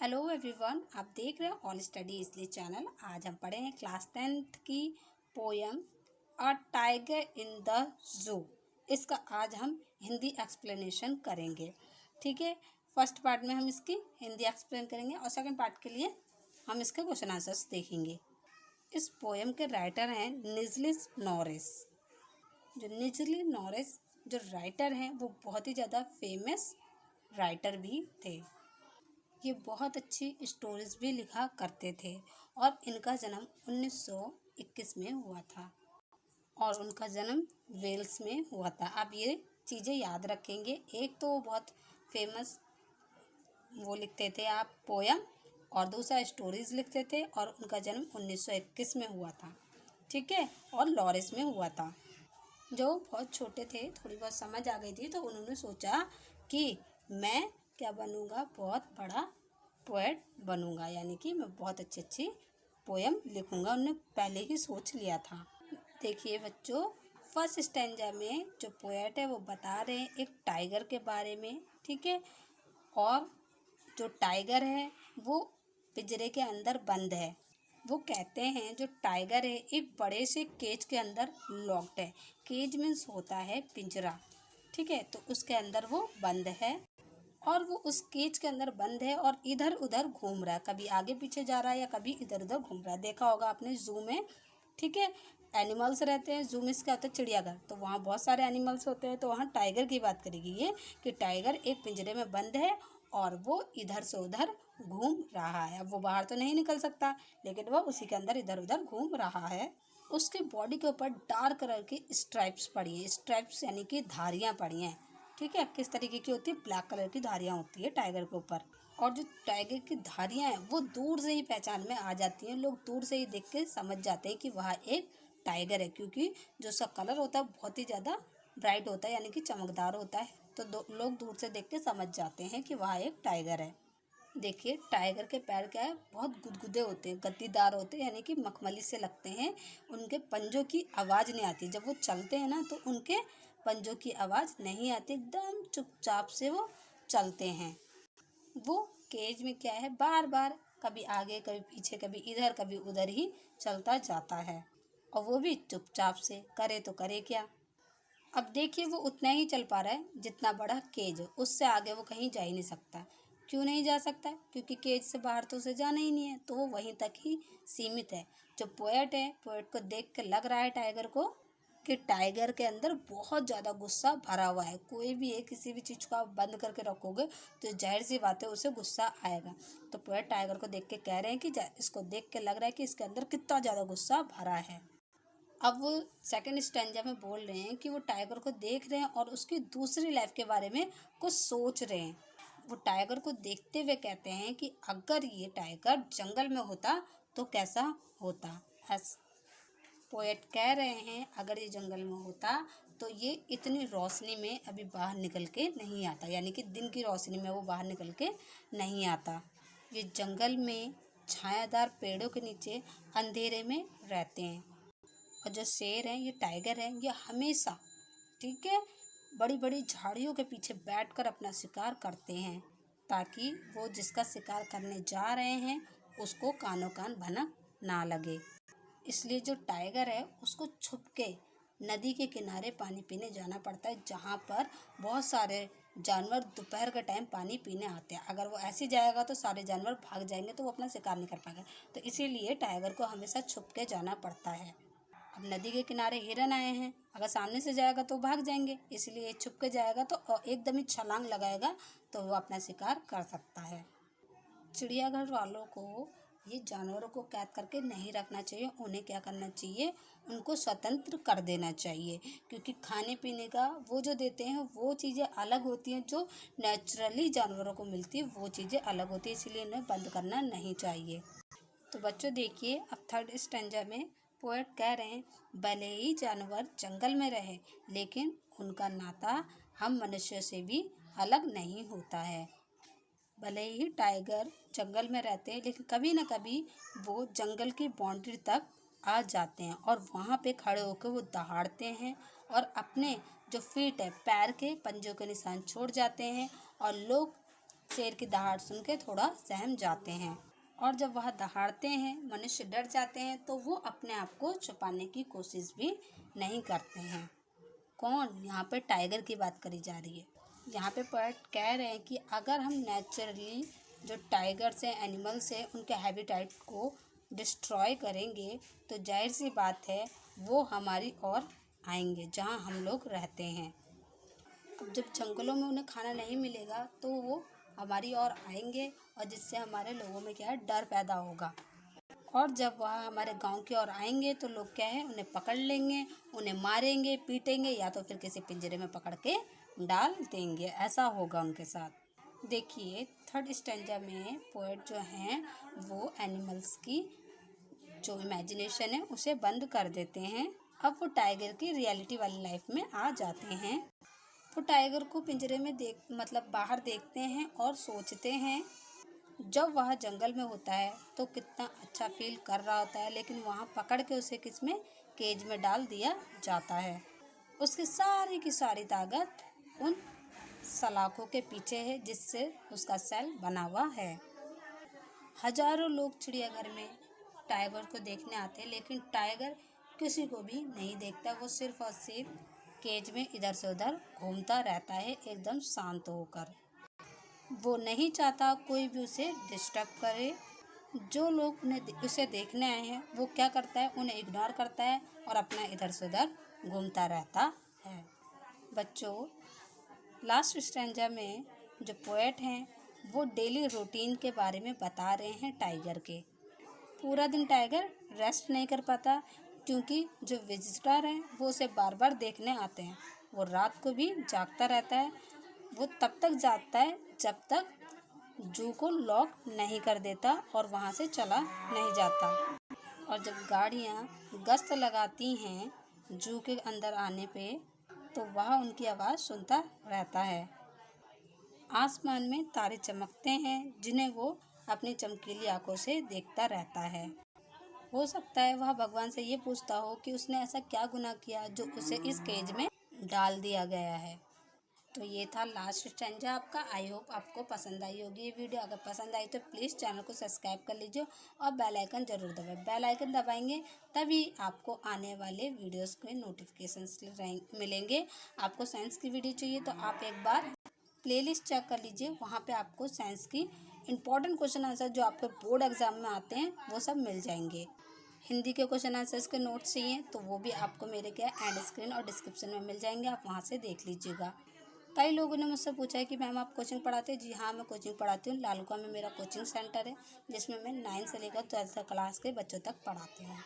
Hello everyone, आप देख रहे हैं ऑल स्टडी इसलिए चैनल। आज हम पढ़े हैं क्लास 10th की poem a tiger in the zoo. इसका आज हम हिंदी एक्सप्लेनेशन करेंगे। ठीक है, फर्स्ट पार्ट में हम इसकी हिंदी एक्सप्लेन करेंगे और सेकंड पार्ट के लिए हम इसके क्वेश्चन आंसर्स देखेंगे। इस पोयम के राइटर हैं निजलिस नॉरिस। जो निजली नॉरिस जो राइटर हैं वो बहुत ही ज़्यादा फेमस राइटर भी थे। ये बहुत अच्छी स्टोरीज भी लिखा करते थे और इनका जन्म 1921 में हुआ था और उनका जन्म वेल्स में हुआ था। आप ये चीज़ें याद रखेंगे। एक तो वो बहुत फेमस वो लिखते थे आप पोयम, और दूसरा स्टोरीज लिखते थे, और उनका जन्म 1921 में हुआ था। ठीक है, और लॉरिस में हुआ था। जो बहुत छोटे थे, थोड़ी बहुत समझ आ गई थी, तो उन्होंने सोचा कि मैं क्या बनूंगा, बहुत बड़ा पोएट बनूंगा, यानी कि मैं बहुत अच्छी अच्छी पोयम लिखूंगा। उन्होंने पहले ही सोच लिया था। देखिए बच्चों, फर्स्ट स्टैंजा में जो पोएट है वो बता रहे हैं एक टाइगर के बारे में। ठीक है, और जो टाइगर है वो पिंजरे के अंदर बंद है। वो कहते हैं जो टाइगर है एक बड़े से केज के अंदर लॉक्ड है। केज मीन्स होता है पिंजरा। ठीक है, तो उसके अंदर वो बंद है और वो उस केज के अंदर बंद है और इधर उधर घूम रहा है। कभी आगे पीछे जा रहा है या कभी इधर उधर घूम रहा है। देखा होगा आपने जू में। ठीक है, एनिमल्स रहते हैं। जू में क्या होता है, चिड़ियाघर, तो वहाँ बहुत सारे एनिमल्स होते हैं। तो वहाँ टाइगर की बात करेगी ये कि टाइगर एक पिंजरे में बंद है और वो इधर से उधर घूम रहा है। अब वो बाहर तो नहीं निकल सकता, लेकिन वो उसी के अंदर इधर उधर घूम रहा है। उसके बॉडी के ऊपर डार्क कलर की स्ट्राइप्स पड़ी हैं। स्ट्राइप्स यानी कि धारियाँ पड़ी हैं। ठीक है, किस तरीके की होती है, ब्लैक कलर की धारियाँ होती है टाइगर के ऊपर। और जो टाइगर की धारियाँ हैं वो दूर से ही पहचान में आ जाती हैं। लोग दूर से ही देख के समझ जाते हैं कि वह एक टाइगर है, क्योंकि जो उसका कलर होता है बहुत ही ज़्यादा ब्राइट होता है, यानी कि चमकदार होता है। तो लोग दूर से देख के समझ जाते हैं कि वह एक टाइगर है। देखिए, टाइगर के पैर क्या है, बहुत गुदगुदे होते हैं, गद्दीदार होते हैं, यानी कि मखमली से लगते हैं। उनके पंजों की आवाज़ नहीं आती। जब वो चलते हैं ना तो उनके पंजों की आवाज़ नहीं आती। एकदम चुपचाप से वो चलते हैं। वो केज में क्या है, बार बार कभी आगे कभी पीछे कभी इधर कभी उधर ही चलता जाता है, और वो भी चुपचाप से। करे तो करे क्या। अब देखिए, वो उतना ही चल पा रहा है जितना बड़ा केज है। उससे आगे वो कहीं जा ही नहीं सकता। क्यों नहीं जा सकता? क्योंकि केज से बाहर तो उसे जाना ही नहीं है, तो वो वहीं तक ही सीमित है। जो पोएट है, पोएट को देख के लग रहा है टाइगर को कि टाइगर के अंदर बहुत ज़्यादा गुस्सा भरा हुआ है। कोई भी है, किसी भी चीज़ को आप बंद करके रखोगे तो जाहिर सी बात है उसे गुस्सा आएगा। तो पोएट टाइगर को देख के कह रहे हैं कि इसको देख के लग रहा है कि इसके अंदर कितना ज़्यादा गुस्सा भरा है। अब वो सेकंड स्टैंजा में बोल रहे हैं कि वो टाइगर को देख रहे हैं और उसकी दूसरी लाइफ के बारे में कुछ सोच रहे हैं। वो टाइगर को देखते हुए कहते हैं कि अगर ये टाइगर जंगल में होता तो कैसा होता। ऐस पोएट कह रहे हैं अगर ये जंगल में होता तो ये इतनी रोशनी में अभी बाहर निकल के नहीं आता, यानी कि दिन की रोशनी में वो बाहर निकल के नहीं आता। ये जंगल में छायादार पेड़ों के नीचे अंधेरे में रहते हैं। और जो शेर हैं, ये टाइगर हैं, ये हमेशा, ठीक है, बड़ी बड़ी झाड़ियों के पीछे बैठकर अपना शिकार करते हैं, ताकि वो जिसका शिकार करने जा रहे हैं उसको कानो कान भनक ना लगे। इसलिए जो टाइगर है उसको छुप के नदी के किनारे पानी पीने जाना पड़ता है, जहाँ पर बहुत सारे जानवर दोपहर के टाइम पानी पीने आते हैं। अगर वो ऐसे जाएगा तो सारे जानवर भाग जाएंगे, तो वो अपना शिकार नहीं कर पाएगा। तो इसीलिए टाइगर को हमेशा छुप के जाना पड़ता है। अब नदी के किनारे हिरन आए हैं, अगर सामने से जाएगा तो भाग जाएंगे, इसलिए छुप के जाएगा तो एकदम ही छलांग लगाएगा तो वो अपना शिकार कर सकता है। चिड़ियाघर वालों को ये जानवरों को कैद करके नहीं रखना चाहिए। उन्हें क्या करना चाहिए, उनको स्वतंत्र कर देना चाहिए, क्योंकि खाने पीने का वो जो देते हैं वो चीज़ें अलग होती हैं। जो नेचुरली जानवरों को मिलती है वो चीज़ें अलग होती है, इसलिए इन्हें बंद करना नहीं चाहिए। तो बच्चों देखिए, अब थर्ड स्टैंजा में पोएट कह रहे हैं भले ही जानवर जंगल में रहे, लेकिन उनका नाता हम मनुष्य से भी अलग नहीं होता है। भले ही टाइगर जंगल में रहते हैं, लेकिन कभी ना कभी वो जंगल की बाउंड्री तक आ जाते हैं और वहाँ पे खड़े होकर वो दहाड़ते हैं और अपने जो फीट है, पैर के पंजों के निशान छोड़ जाते हैं। और लोग शेर की दहाड़ सुन के थोड़ा सहम जाते हैं, और जब वह दहाड़ते हैं मनुष्य डर जाते हैं तो वो अपने आप को छुपाने की कोशिश भी नहीं करते हैं। कौन? यहाँ पे टाइगर की बात करी जा रही है। यहाँ पे पोएट कह रहे हैं कि अगर हम नेचुरली जो टाइगर्स हैं, एनिमल्स हैं, उनके हैबिटेट को डिस्ट्रॉय करेंगे तो जाहिर सी बात है वो हमारी ओर आएंगे जहाँ हम लोग रहते हैं। अब जब जंगलों में उन्हें खाना नहीं मिलेगा तो वो हमारी ओर आएंगे, और जिससे हमारे लोगों में क्या है, डर पैदा होगा। और जब वह हमारे गांव की ओर आएंगे तो लोग क्या है, उन्हें पकड़ लेंगे, उन्हें मारेंगे, पीटेंगे, या तो फिर किसी पिंजरे में पकड़ के डाल देंगे। ऐसा होगा उनके साथ। देखिए थर्ड स्टैंजा में पोएट जो हैं वो एनिमल्स की जो इमेजिनेशन है उसे बंद कर देते हैं। अब वो टाइगर की रियलिटी वाली लाइफ में आ जाते हैं। वो टाइगर को पिंजरे में बाहर देखते हैं और सोचते हैं जब वह जंगल में होता है तो कितना अच्छा फील कर रहा होता है, लेकिन वहाँ पकड़ के उसे किसमें, केज में डाल दिया जाता है। उसकी सारी की सारी ताकत उन सलाखों के पीछे है जिससे उसका सेल बना हुआ है। हजारों लोग चिड़ियाघर में टाइगर को देखने आते हैं, लेकिन टाइगर किसी को भी नहीं देखता। वो सिर्फ और सिर्फ केज में इधर से उधर घूमता रहता है एकदम शांत होकर। वो नहीं चाहता कोई भी उसे डिस्टर्ब करे। जो लोग उसे देखने आए हैं वो क्या करता है, उन्हें इग्नोर करता है और अपना इधर से उधर घूमता रहता है। बच्चों, लास्ट स्टैंजा में जो पोएट हैं वो डेली रूटीन के बारे में बता रहे हैं टाइगर के। पूरा दिन टाइगर रेस्ट नहीं कर पाता क्योंकि जो विजिटर हैं वो उसे बार बार देखने आते हैं। वो रात को भी जागता रहता है। वो तब तक जागता है जब तक जू को लॉक नहीं कर देता और वहाँ से चला नहीं जाता। और जब गाड़ियाँ गश्त लगाती हैं जू के अंदर आने पे तो वह उनकी आवाज़ सुनता रहता है। आसमान में तारे चमकते हैं जिन्हें वो अपनी चमकीली आंखों से देखता रहता है। हो सकता है वह भगवान से ये पूछता हो कि उसने ऐसा क्या गुनाह किया जो उसे इस केज में डाल दिया गया है। तो ये था लास्ट स्टैंजा आपका। आई होप आपको पसंद आई होगी ये वीडियो। अगर पसंद आई तो प्लीज़ चैनल को सब्सक्राइब कर लीजिए और बेल आइकन ज़रूर दबाएं। बेल आइकन दबाएंगे तभी आपको आने वाले वीडियोस के नोटिफिकेशंस मिलेंगे। आपको साइंस की वीडियो चाहिए तो आप एक बार प्लेलिस्ट चेक कर लीजिए, वहाँ पे आपको साइंस की इम्पॉर्टेंट क्वेश्चन आंसर जो आपके बोर्ड एग्जाम में आते हैं वो सब मिल जाएंगे। हिंदी के क्वेश्चन आंसर्स के नोट्स चाहिए तो वो भी आपको मेरे क्या एंड स्क्रीन और डिस्क्रिप्शन में मिल जाएंगे, आप वहाँ से देख लीजिएगा। कई लोगों ने मुझसे पूछा है कि मैम आप कोचिंग पढ़ाते हैं। जी हाँ, मैं कोचिंग पढ़ाती हूँ। लालुका में मेरा कोचिंग सेंटर है जिसमें मैं 9 से लेकर 12th क्लास के बच्चों तक पढ़ाती हूँ।